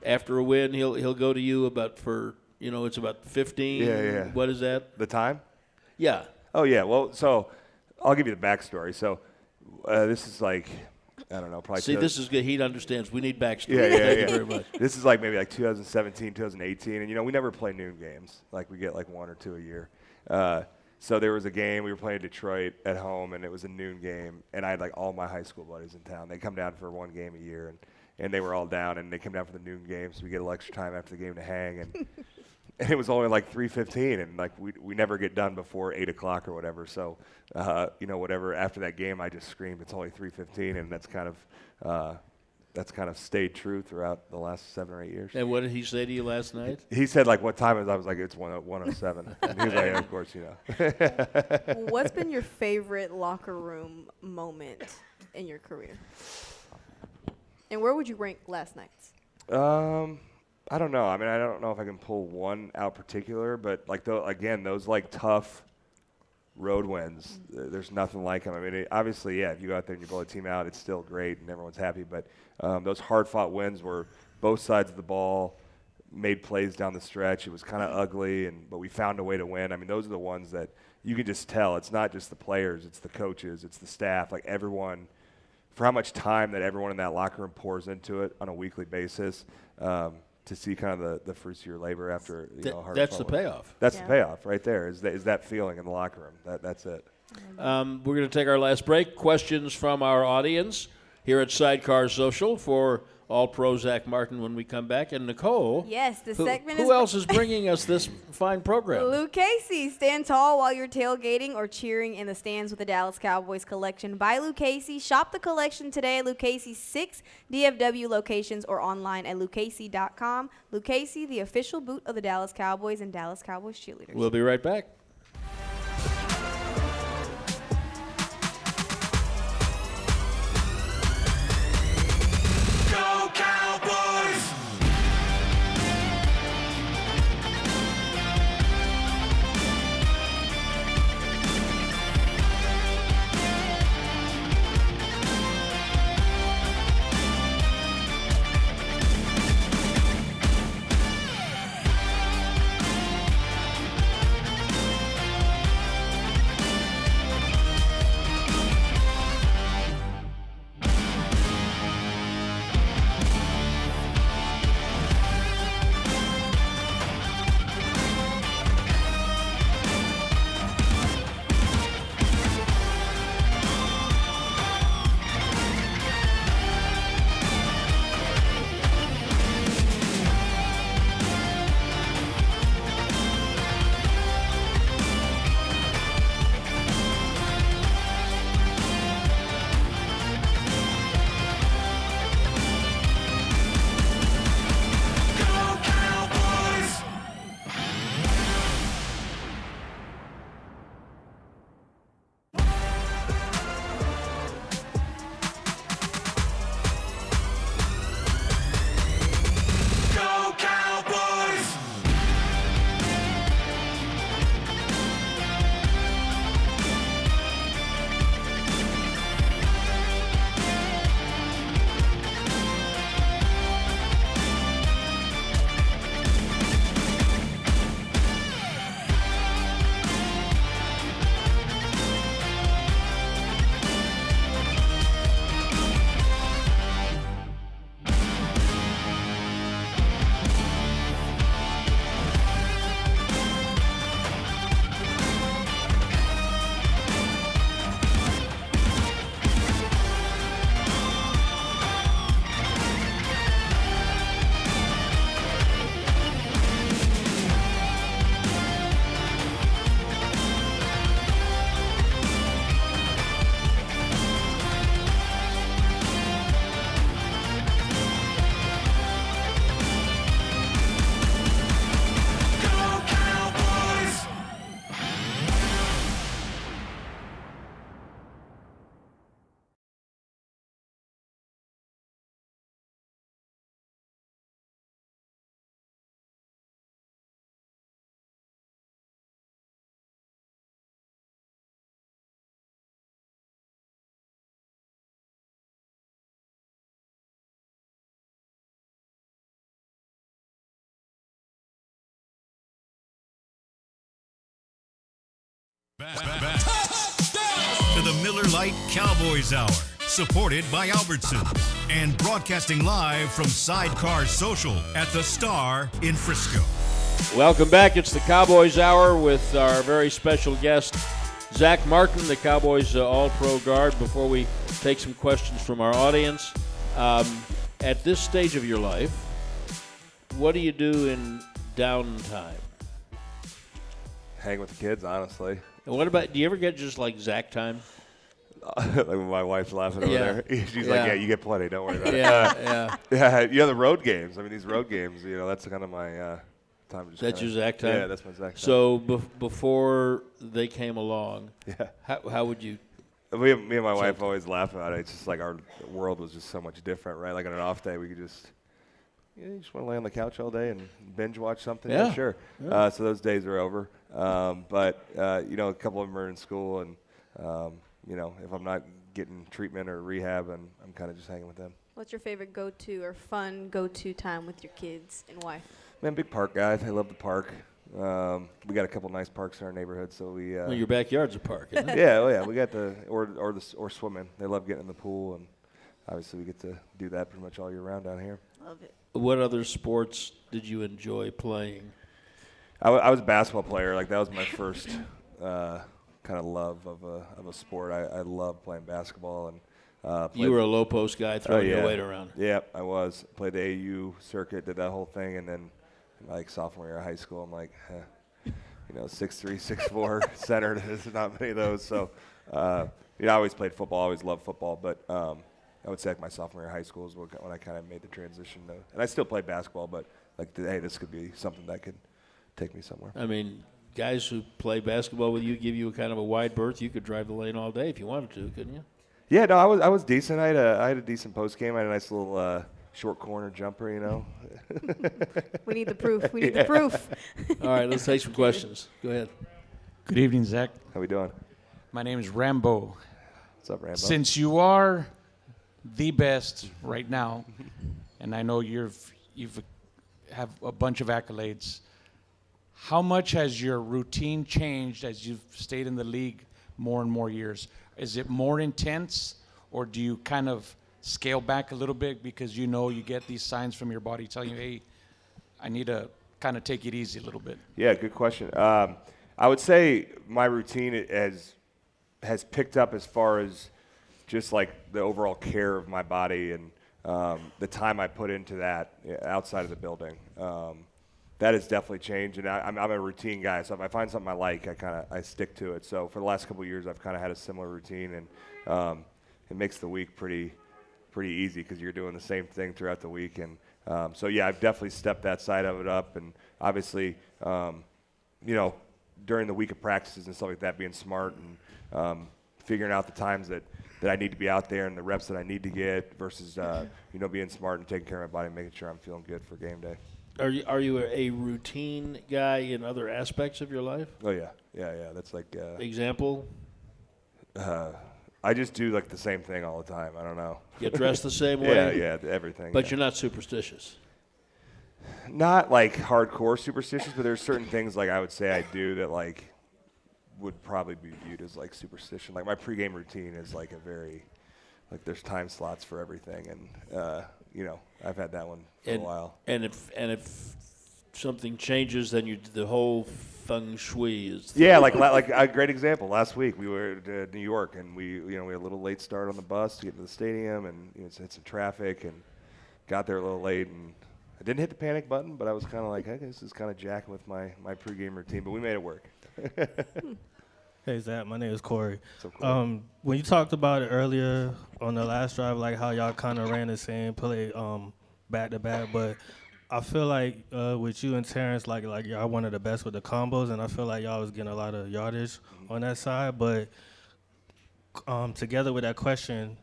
[SPEAKER 4] after a win he'll go to you about it's about 15.
[SPEAKER 5] Yeah.
[SPEAKER 4] What is that?
[SPEAKER 5] The time?
[SPEAKER 4] Yeah.
[SPEAKER 5] Oh yeah. Well, so I'll give you the backstory. So this is like I don't know. Probably.
[SPEAKER 4] See, this is good. He understands. We need backstory.
[SPEAKER 5] Yeah.
[SPEAKER 4] Thank you very much.
[SPEAKER 5] This is like maybe like 2017, 2018, and we never play noon games. Like we get like 1 or 2 a year. So there was a game we were playing Detroit at home, and it was a noon game, and I had like all my high school buddies in town. They come down for one game a year, and they were all down, and they came down for the noon game, so we get a little extra time after the game to hang, and and it was only like 3:15, and like we never get done before 8 o'clock or whatever. So whatever after that game, I just screamed, "It's only 3:15," and that's kind of stayed true throughout the last 7 or 8 years.
[SPEAKER 4] And what did he say to you last night?
[SPEAKER 5] He said, like, what time is it? I was like, it's 1:07. And he was like, yeah, of course,
[SPEAKER 6] What's been your favorite locker room moment in your career? And where would you rank last night's?
[SPEAKER 5] I don't know. I mean, I don't know if I can pull one out particular, but, like, those, like, tough road wins, there's nothing like them. I mean, obviously, yeah, if you go out there and you blow a team out, it's still great and everyone's happy. But those hard-fought wins where both sides of the ball made plays down the stretch. It was kind of ugly, but we found a way to win. I mean, those are the ones that you can just tell. It's not just the players. It's the coaches. It's the staff. Like, everyone, for how much time that everyone in that locker room pours into it on a weekly basis, to see kind of the fruits of your labor after hard.
[SPEAKER 4] That's the payoff.
[SPEAKER 5] That's the payoff right there. Is that feeling in the locker room? That's it.
[SPEAKER 4] We're going to take our last break. Questions from our audience here at Sidecar Social for All-Pro Zack Martin when we come back. And Nicole.
[SPEAKER 6] Yes, the segment
[SPEAKER 4] Who else is bringing us this fine program?
[SPEAKER 6] Luke Casey. Stand tall while you're tailgating or cheering in the stands with the Dallas Cowboys collection by Luke Casey. Shop the collection today at Luke Casey's 6 DFW locations or online at lukecasey.com. Luke Casey, the official boot of the Dallas Cowboys and Dallas Cowboys cheerleaders.
[SPEAKER 4] We'll be right back.
[SPEAKER 1] Back to the Miller Lite Cowboys Hour, supported by Albertsons and broadcasting live from Sidecar Social at the Star in Frisco.
[SPEAKER 4] Welcome back. It's the Cowboys Hour with our very special guest, Zack Martin, the Cowboys All-Pro guard. Before we take some questions from our audience, at this stage of your life, what do you do in downtime?
[SPEAKER 5] Hang with the kids, honestly.
[SPEAKER 4] And what about, do you ever get just like Zack time?
[SPEAKER 5] Like when my wife's laughing over there. She's like, yeah, you get plenty. Don't worry about it. Yeah, the road games. I mean, these road games, that's kind of my time.
[SPEAKER 4] That's your Zack time?
[SPEAKER 5] Yeah, that's my Zack time.
[SPEAKER 4] So before they came along, how would you?
[SPEAKER 5] Me and my wife always laugh about it. It's just like our world was just so much different, right? Like on an off day, we could just, you just want to lay on the couch all day and binge watch something. Yeah, sure. Yeah. So those days are over. But a couple of them are in school, and if I'm not getting treatment or rehab, and I'm kind of just hanging with them.
[SPEAKER 6] What's your favorite go-to or fun go-to time with your kids and wife?
[SPEAKER 5] Man, big park guy. I love the park. We got a couple nice parks in our neighborhood, so we.
[SPEAKER 4] Well, your backyard's a park, isn't it?
[SPEAKER 5] Yeah. We got or swimming. They love getting in the pool, and obviously we get to do that pretty much all year round down here.
[SPEAKER 6] Love it.
[SPEAKER 4] What other sports did you enjoy playing?
[SPEAKER 5] I was a basketball player. Like that was my first kind of love of a sport. I love playing basketball, and
[SPEAKER 4] you were a low post guy throwing your weight around.
[SPEAKER 5] Yeah, I was. Played the AU circuit, did that whole thing, and then like sophomore year of high school, I'm like, 6'3", 6'4", center. There's not many of those. So, I always played football. I always loved football, but I would say like my sophomore year of high school is when I kind of made the transition. And I still play basketball, but like, hey, this could be something that could take me somewhere.
[SPEAKER 4] I mean, guys who play basketball with you give you a kind of a wide berth. You could drive the lane all day if you wanted to, couldn't you?
[SPEAKER 5] Yeah, no, I was decent. I had a decent post game. I had a nice little short corner jumper,
[SPEAKER 6] We need the proof. We need the proof.
[SPEAKER 4] All right, let's take some questions. Go ahead.
[SPEAKER 7] Good evening, Zack.
[SPEAKER 5] How we doing?
[SPEAKER 7] My name is Rambo.
[SPEAKER 5] What's up, Rambo?
[SPEAKER 7] Since you are the best right now, and I know you've have a bunch of accolades, how much has your routine changed as you've stayed in the league more and more years? Is it more intense, or do you kind of scale back a little bit because you get these signs from your body telling you, hey, I need to kind of take it easy a little bit?
[SPEAKER 5] Yeah, good question. I would say my routine has picked up as far as just like the overall care of my body and the time I put into that outside of the building. That has definitely changed, and I'm a routine guy, so if I find something I like, I stick to it. So for the last couple of years, I've kind of had a similar routine, and it makes the week pretty easy because you're doing the same thing throughout the week. And so yeah, I've definitely stepped that side of it up, and obviously, during the week of practices and stuff like that, being smart and figuring out the times that I need to be out there and the reps that I need to get versus being smart and taking care of my body and making sure I'm feeling good for game day.
[SPEAKER 4] Are you a routine guy in other aspects of your life?
[SPEAKER 5] Oh yeah. That's like
[SPEAKER 4] example.
[SPEAKER 5] I just do like the same thing all the time. I don't know.
[SPEAKER 4] Get dressed the same way.
[SPEAKER 5] Yeah, everything.
[SPEAKER 4] But you're not superstitious.
[SPEAKER 5] Not like hardcore superstitious, but there's certain things like I would say I do that like would probably be viewed as like superstition. Like my pregame routine is like a very like there's time slots for everything, and I've had that one for a while.
[SPEAKER 4] And if something changes, then the whole feng shui is.
[SPEAKER 5] Yeah, like a great example. Last week we were at New York, and we had a little late start on the bus to get to the stadium, and hit some traffic, and got there a little late, and I didn't hit the panic button, but I was kind of like, hey, this is kind of jacking with my pregame routine, but we made it work.
[SPEAKER 8] Hey, Zach, my name is Corey.
[SPEAKER 5] Cool.
[SPEAKER 8] When you talked about it earlier on the last drive, like how y'all kind of ran the same play back-to-back, but I feel like with you and Terrence, like y'all one of the best with the combos, and I feel like y'all was getting a lot of yardage on that side. But together with that question,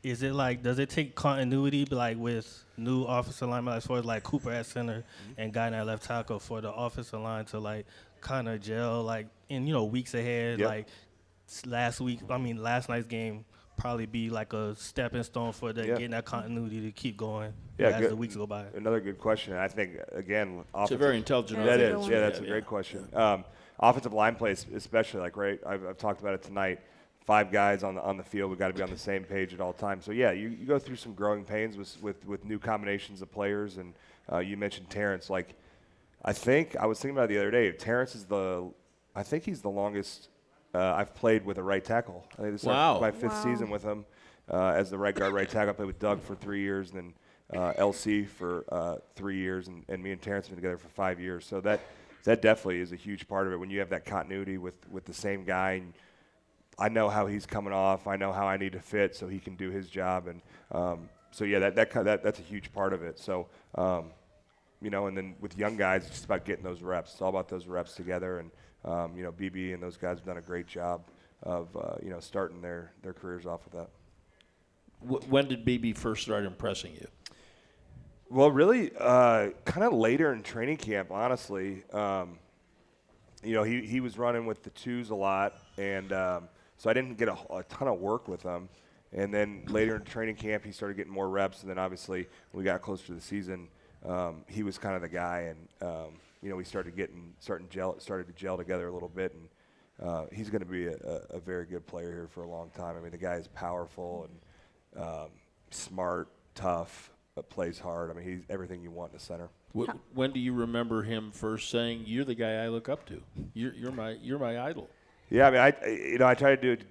[SPEAKER 8] is it like, does it take continuity like with new offensive linemen as far as like Cooper at center and guy at left tackle for the offensive line to like kind of gel like in weeks ahead?
[SPEAKER 5] Yep.
[SPEAKER 8] Like last night's game probably be like a stepping stone for getting that continuity to keep going as the weeks go by.
[SPEAKER 5] Another good question. I think again,
[SPEAKER 4] it's a very intelligent.
[SPEAKER 5] That is, yeah, that's a great question. offensive line play, especially, like, right, I've talked about it tonight. 5 guys on the field. We've got to be on the same page at all times. So, yeah, you go through some growing pains with new combinations of players. And you mentioned Terrence. Like, I was thinking about it the other day. Terrence is I think he's the longest I've played with a right tackle. I think this is my 5th season with him as the right guard, right tackle. I played with Doug for 3 years and then LC for 3 years. And me and Terrence have been together for 5 years. So that definitely is a huge part of it when you have that continuity with the same guy. And I know how he's coming off. I know how I need to fit so he can do his job. And so, yeah, that's a huge part of it. So, you know, and then with young guys, it's just about getting those reps. It's all about those reps together. And, you know, BB and those guys have done a great job of, you know, starting their careers off with that.
[SPEAKER 4] When did BB first start impressing you?
[SPEAKER 5] Well, really, kind of later in training camp, honestly. You know, he was running with the 2s a lot, and so I didn't get a ton of work with him. And then later in training camp, he started getting more reps, and then obviously when we got closer to the season, he was kind of the guy, and you know, we started to gel together a little bit, and he's going to be a very good player here for a long time. I mean, the guy is powerful and smart, tough, but plays hard. I mean, he's everything you want in a center.
[SPEAKER 4] When do you remember him first saying, "You're the guy I look up to. You're my idol"?
[SPEAKER 5] Yeah, I mean, I tried to do it.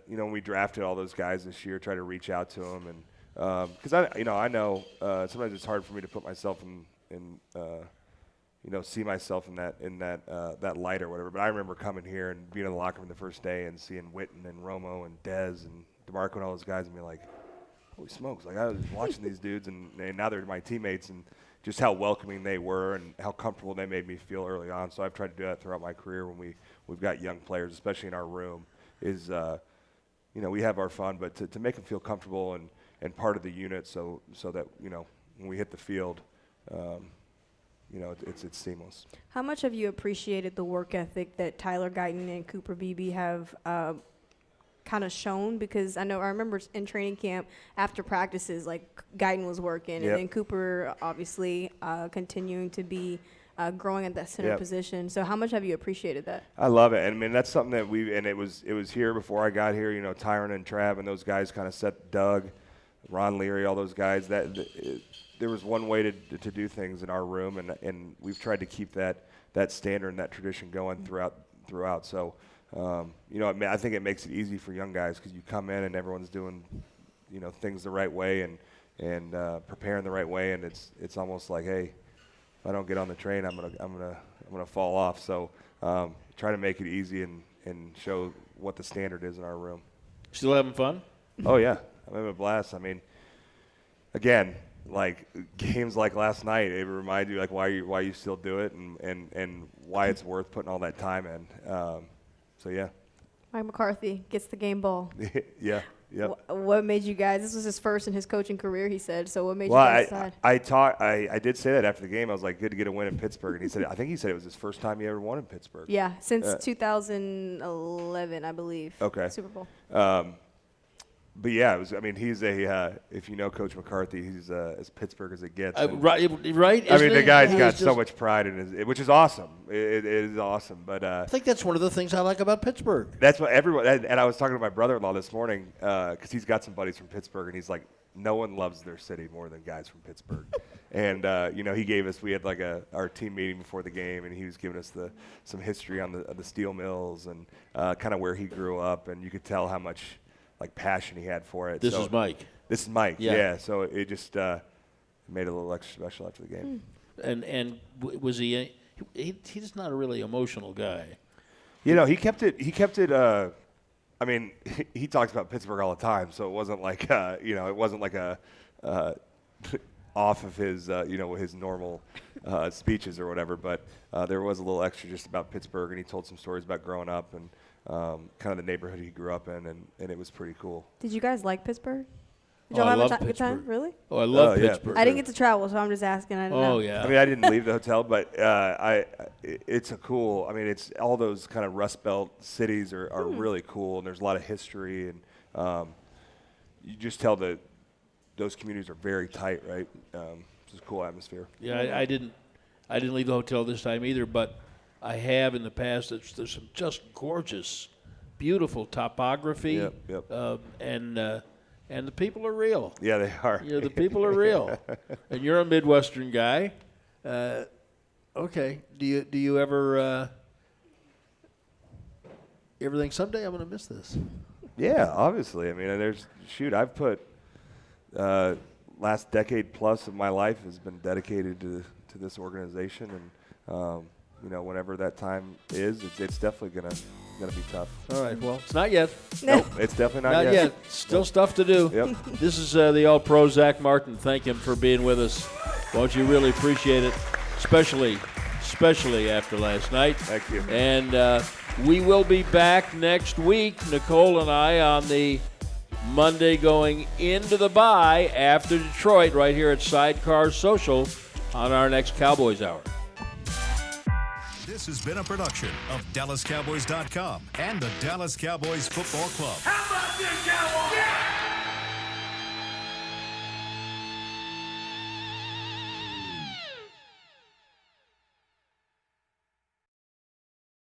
[SPEAKER 5] You know, when we drafted all those guys this year, try to reach out to them, and because I know sometimes it's hard for me to put myself in you know, see myself in that light or whatever. But I remember coming here and being in the locker room the first day and seeing Witten and Romo and Dez and DeMarco and all those guys and being like, holy smokes! Like, I was watching these dudes and now they're my teammates, and just how welcoming they were and how comfortable they made me feel early on. So I've tried to do that throughout my career when we've got young players, especially in our room, is, you know, we have our fun, but to make them feel comfortable and part of the unit so that, you know, when we hit the field, you know, it's seamless.
[SPEAKER 6] How much have you appreciated the work ethic that Tyler Guyton and Cooper Beebe have kind of shown? Because I remember in training camp after practices, like, Guyton was working, and then Cooper obviously continuing to be growing at that center position. So how much have you appreciated that?
[SPEAKER 5] I love it. And I mean, that's something that it was here before I got here, you know, Tyron and Trav and those guys kind of set Doug, Ron Leary, all those guys. There was one way to do things in our room, and we've tried to keep that standard and that tradition going throughout. So, you know, I think it makes it easy for young guys because you come in and everyone's doing, you know, things the right way and preparing the right way, and it's almost like, hey, if I don't get on the train, I'm gonna fall off. So, try to make it easy and show what the standard is in our room.
[SPEAKER 4] Still having fun?
[SPEAKER 5] Oh yeah, I'm having a blast. I mean, again, like games like last night, it reminds you like why you still do it and why it's worth putting all that time in. So yeah.
[SPEAKER 6] Mike McCarthy gets the game ball.
[SPEAKER 5] Yeah. Yep.
[SPEAKER 6] What made you guys? This was his first in his coaching career, he said. So what made you guys decide?
[SPEAKER 5] I did say that after the game. I was like, good to get a win in Pittsburgh. And I think he said it was his first time he ever won in Pittsburgh.
[SPEAKER 6] Yeah, since 2011, I believe.
[SPEAKER 5] Okay.
[SPEAKER 6] Super Bowl.
[SPEAKER 5] But yeah, it was. I mean, he's if you know Coach McCarthy, he's as Pittsburgh as it gets.
[SPEAKER 4] Right.
[SPEAKER 5] I mean, the guy's got so much pride in his, which is awesome. It is awesome. But
[SPEAKER 4] I think that's one of the things I like about Pittsburgh.
[SPEAKER 5] That's what everyone. And I was talking to my brother-in-law this morning because he's got some buddies from Pittsburgh, and he's like, no one loves their city more than guys from Pittsburgh. And you know, he gave us. We had like our team meeting before the game, and he was giving us some history on the steel mills and kind of where he grew up, and you could tell how much like passion he had for it.
[SPEAKER 4] This is Mike.
[SPEAKER 5] This is Mike. Yeah. So it just made it a little extra special after the game.
[SPEAKER 4] And was he? He's not a really emotional guy.
[SPEAKER 5] You know, he kept it. I mean, he talks about Pittsburgh all the time, so it wasn't like you know, it wasn't like a off of his you know, his normal speeches or whatever. But there was a little extra just about Pittsburgh, and he told some stories about growing up and kind of the neighborhood he grew up in, and it was pretty cool.
[SPEAKER 6] Did you guys like Pittsburgh? Did y'all have a good time? Really?
[SPEAKER 4] Oh, I love Pittsburgh.
[SPEAKER 6] I didn't get to travel, so I'm just asking. I didn't know.
[SPEAKER 4] Yeah.
[SPEAKER 5] I mean, I didn't leave the hotel, but it's a cool. I mean, it's all those kind of Rust Belt cities are really cool, and there's a lot of history, and you just tell that those communities are very tight, right? It's a cool atmosphere.
[SPEAKER 4] Yeah, I didn't leave the hotel this time either, but I have in the past. There's some just gorgeous, beautiful topography.
[SPEAKER 5] Yep.
[SPEAKER 4] And the people are real.
[SPEAKER 5] Yeah, they are.
[SPEAKER 4] The people are real. And you're a Midwestern guy. Okay. Do you ever think someday I'm going to miss this?
[SPEAKER 5] Yeah, obviously. I mean, I've put last decade plus of my life has been dedicated to this organization, and whenever that time is, it's definitely gonna be tough.
[SPEAKER 4] All right. Well, it's not yet.
[SPEAKER 5] Nope, it's definitely not
[SPEAKER 4] yet. Still stuff to do.
[SPEAKER 5] Yep.
[SPEAKER 4] This is the All-Pro Zack Martin. Thank him for being with us. Won't you really appreciate it, especially after last night.
[SPEAKER 5] Thank you.
[SPEAKER 4] And we will be back next week, Nicole and I, on the Monday going into the bye after Detroit, right here at Sidecar Social on our next Cowboys Hour.
[SPEAKER 1] This has been a production of DallasCowboys.com and the Dallas Cowboys Football Club.
[SPEAKER 3] How about this, Cowboys?